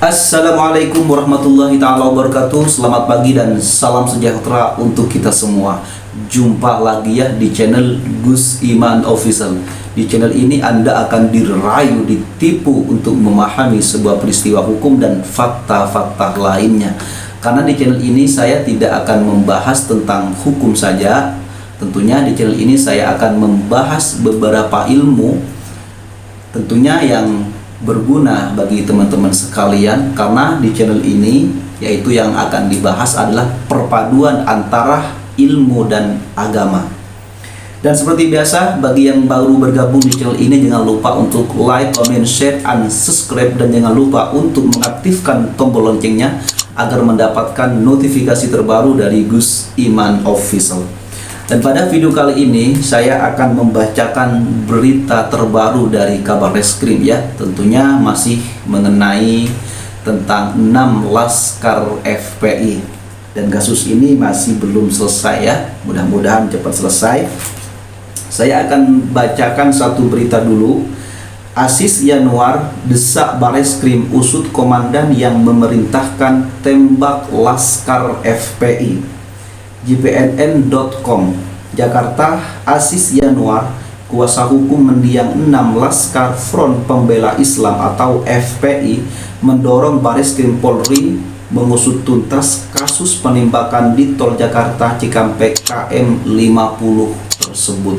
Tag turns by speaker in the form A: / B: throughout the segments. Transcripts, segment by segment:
A: Assalamualaikum warahmatullahi ta'ala wabarakatuh. Selamat pagi dan salam sejahtera untuk kita semua. Jumpa lagi ya di channel Gus Iman Official. Di channel ini Anda akan dirayu, ditipu untuk memahami sebuah peristiwa hukum dan fakta-fakta lainnya. Karena di channel ini saya tidak akan membahas tentang hukum saja. Tentunya di channel ini saya akan membahas beberapa ilmu tentunya yang berguna bagi teman-teman sekalian, karena di channel ini yaitu yang akan dibahas adalah perpaduan antara ilmu dan agama. Dan seperti biasa, bagi yang baru bergabung di channel ini, jangan lupa untuk like, comment, share, and subscribe, dan jangan lupa untuk mengaktifkan tombol loncengnya agar mendapatkan notifikasi terbaru dari Gus Iman Official. Dan pada video kali ini saya akan membacakan berita terbaru dari Kabar Reskrim ya. Tentunya masih mengenai tentang 6 laskar FPI. Dan kasus ini masih belum selesai ya. Mudah-mudahan cepat selesai. Saya akan bacakan satu berita dulu. Aziz Yanuar desak Bareskrim usut komandan yang memerintahkan tembak laskar FPI. JPNN.com, Jakarta. Aziz Yanuar, kuasa hukum mendiang 6 Laskar Front Pembela Islam atau FPI, mendorong Bareskrim Polri mengusut tuntas kasus penembakan di Tol Jakarta Cikampek KM 50 tersebut.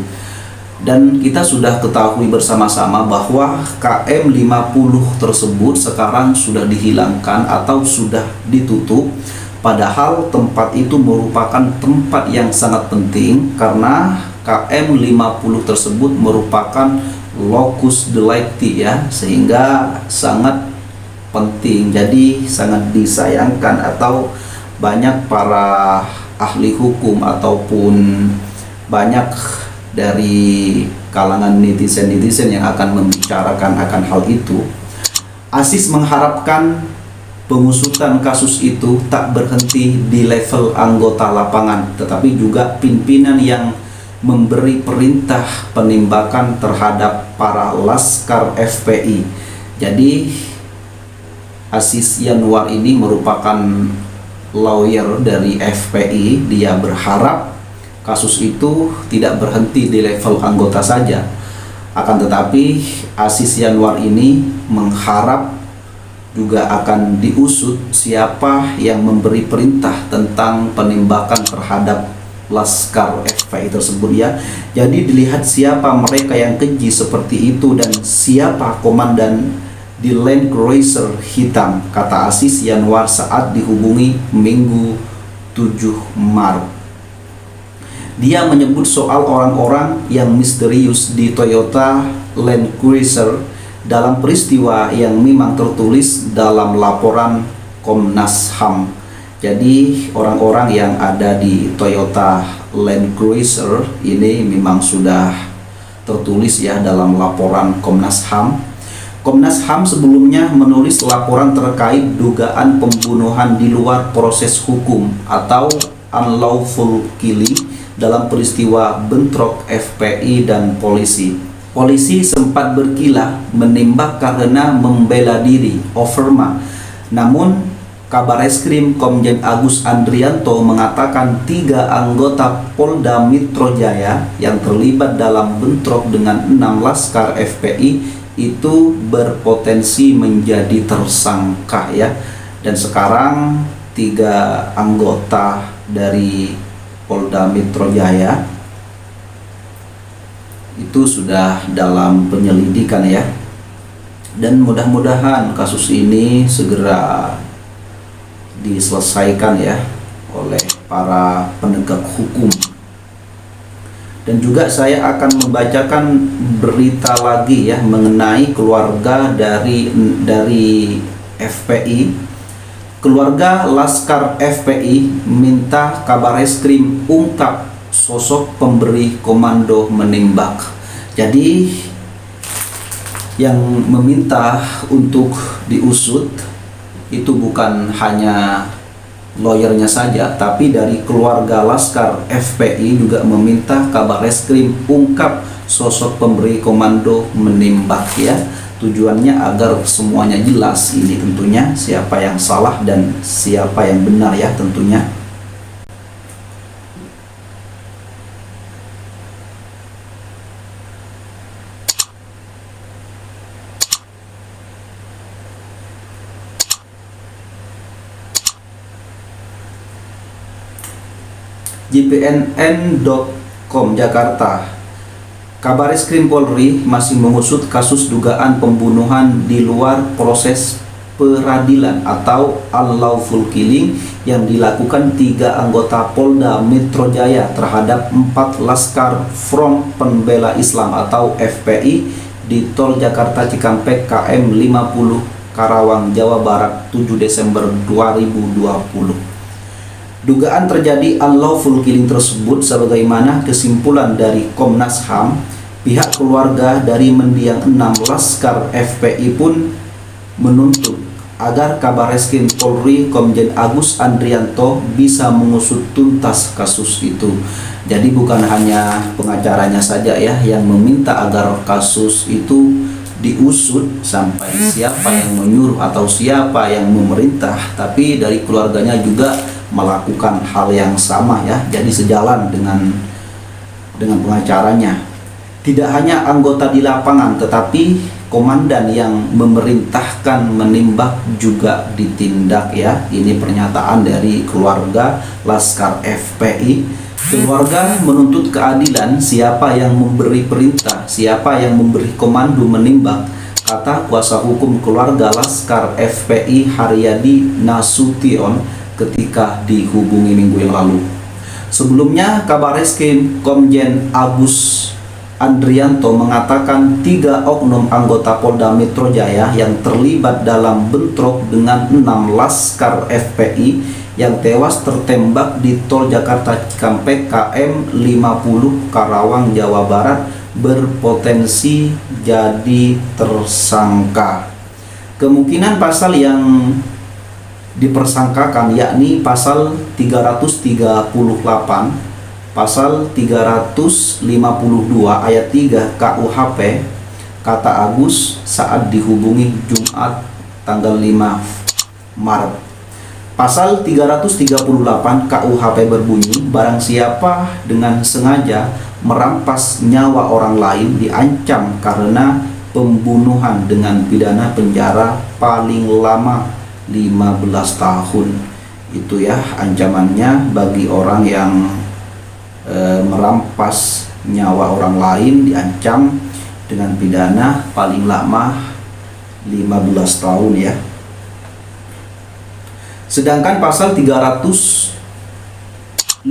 A: Dan kita sudah ketahui bersama-sama bahwa KM 50 tersebut sekarang sudah dihilangkan atau sudah ditutup. Padahal tempat itu merupakan tempat yang sangat penting karena KM 50 tersebut merupakan locus delicti ya, sehingga sangat penting. Jadi sangat disayangkan atau banyak para ahli hukum ataupun banyak dari kalangan netizen-netizen yang akan membicarakan akan hal itu. Aziz mengharapkan pengusutan kasus itu tak berhenti di level anggota lapangan, tetapi juga pimpinan yang memberi perintah penembakan terhadap para laskar FPI. Jadi Aziz Yanuar ini merupakan lawyer dari FPI. Dia berharap kasus itu tidak berhenti di level anggota saja. Akan tetapi Aziz Yanuar ini mengharap juga akan diusut siapa yang memberi perintah tentang penembakan terhadap laskar FPI tersebut ya. Jadi dilihat siapa mereka yang keji seperti itu dan siapa komandan di Land Cruiser hitam, kata Aziz Yanuar saat dihubungi Minggu 7 Maret. Dia menyebut soal orang-orang yang misterius di Toyota Land Cruiser dalam peristiwa yang memang tertulis dalam laporan Komnas HAM. Jadi orang-orang yang ada di Toyota Land Cruiser ini memang sudah tertulis ya dalam laporan Komnas HAM. Komnas HAM sebelumnya menulis laporan terkait dugaan pembunuhan di luar proses hukum atau unlawful killing dalam peristiwa bentrok FPI dan polisi. Polisi sempat berkilah menembak karena membela diri, overma. Namun Kabar Reskrim Komjen Agus Andrianto mengatakan 3 anggota Polda Metro Jaya yang terlibat dalam bentrok dengan 6 laskar FPI itu berpotensi menjadi tersangka ya. Dan sekarang 3 anggota dari Polda Metro Jaya itu sudah dalam penyelidikan ya, dan mudah-mudahan kasus ini segera diselesaikan ya oleh para penegak hukum. Dan juga saya akan membacakan berita lagi ya mengenai keluarga dari FPI. Keluarga laskar FPI minta Kabar Reskrim ungkap sosok pemberi komando menembak. Jadi yang meminta untuk diusut itu bukan hanya lawyernya saja, tapi dari keluarga laskar FPI juga meminta Kabar Reskrim ungkap sosok pemberi komando menembak ya. Tujuannya agar semuanya jelas, ini tentunya siapa yang salah dan siapa yang benar ya tentunya. jpnn.com Jakarta. Kabareskrim Polri masih mengusut kasus dugaan pembunuhan di luar proses peradilan atau unlawful killing yang dilakukan 3 anggota Polda Metro Jaya terhadap 4 Laskar Front Pembela Islam atau FPI di Tol Jakarta Cikampek KM 50 Karawang, Jawa Barat 7 Desember 2020. Dugaan terjadi unlawful killing tersebut sebagaimana kesimpulan dari Komnas HAM, pihak keluarga dari mendiang 6 Laskar FPI pun menuntut agar Kabareskrim Polri Komjen Agus Andrianto bisa mengusut tuntas kasus itu. Jadi bukan hanya pengacaranya saja ya yang meminta agar kasus itu diusut sampai siapa yang menyuruh atau siapa yang memerintah, tapi dari keluarganya juga melakukan hal yang sama ya, jadi sejalan dengan pengacaranya. Tidak hanya anggota di lapangan, tetapi komandan yang memerintahkan menembak juga ditindak ya. Ini pernyataan dari keluarga Laskar FPI. Keluarga menuntut keadilan, siapa yang memberi perintah, siapa yang memberi komando menembak, kata kuasa hukum keluarga Laskar FPI Haryadi Nasution ketika dihubungi minggu yang lalu. Sebelumnya Kabareskrim Komjen Agus Andrianto mengatakan 3 oknum anggota Polda Metro Jaya yang terlibat dalam bentrok dengan 6 Laskar FPI yang tewas tertembak di Tol Jakarta Cikampek KM 50 Karawang, Jawa Barat berpotensi jadi tersangka. Kemungkinan pasal yang dipersangkakan yakni pasal 338, pasal 352 ayat 3 KUHP, kata Agus saat dihubungi Jumat tanggal 5 Maret. Pasal 338 KUHP berbunyi, barang siapa dengan sengaja merampas nyawa orang lain diancam karena pembunuhan dengan pidana penjara paling lama 15 tahun. Itu ya ancamannya bagi orang yang merampas nyawa orang lain, diancam dengan pidana paling lama 15 tahun ya. Sedangkan pasal 352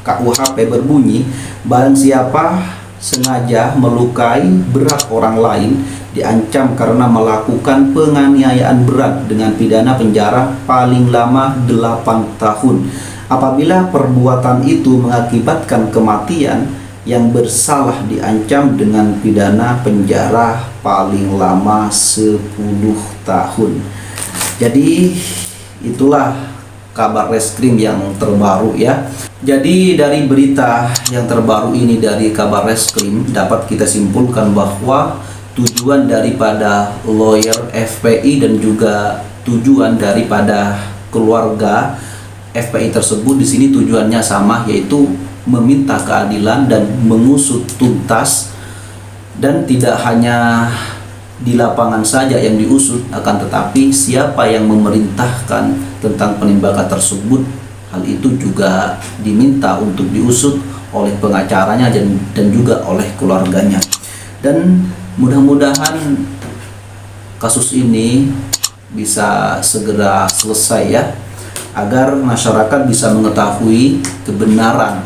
A: KUHP berbunyi, barang siapa sengaja melukai berat orang lain diancam karena melakukan penganiayaan berat dengan pidana penjara paling lama 8 tahun. Apabila perbuatan itu mengakibatkan kematian, yang bersalah diancam dengan pidana penjara paling lama 10 tahun. Jadi itulah kabar reskrim yang terbaru ya. Jadi dari berita yang terbaru ini dari kabar reskrim dapat kita simpulkan bahwa tujuan daripada lawyer FPI dan juga tujuan daripada keluarga FPI tersebut di sini tujuannya sama, yaitu meminta keadilan dan mengusut tuntas, dan tidak hanya di lapangan saja yang diusut, akan tetapi siapa yang memerintahkan tentang penembakan tersebut, hal itu juga diminta untuk diusut oleh pengacaranya dan juga oleh keluarganya. Dan mudah-mudahan kasus ini bisa segera selesai ya, agar masyarakat bisa mengetahui kebenaran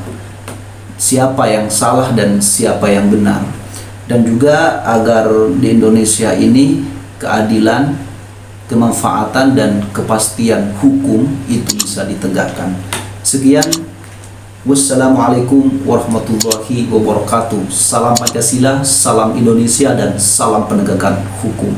A: siapa yang salah dan siapa yang benar, dan juga agar di Indonesia ini keadilan, kemanfaatan dan kepastian hukum itu bisa ditegakkan. Sekian, wassalamualaikum warahmatullahi wabarakatuh. Salam Pancasila, salam Indonesia, dan salam penegakan hukum.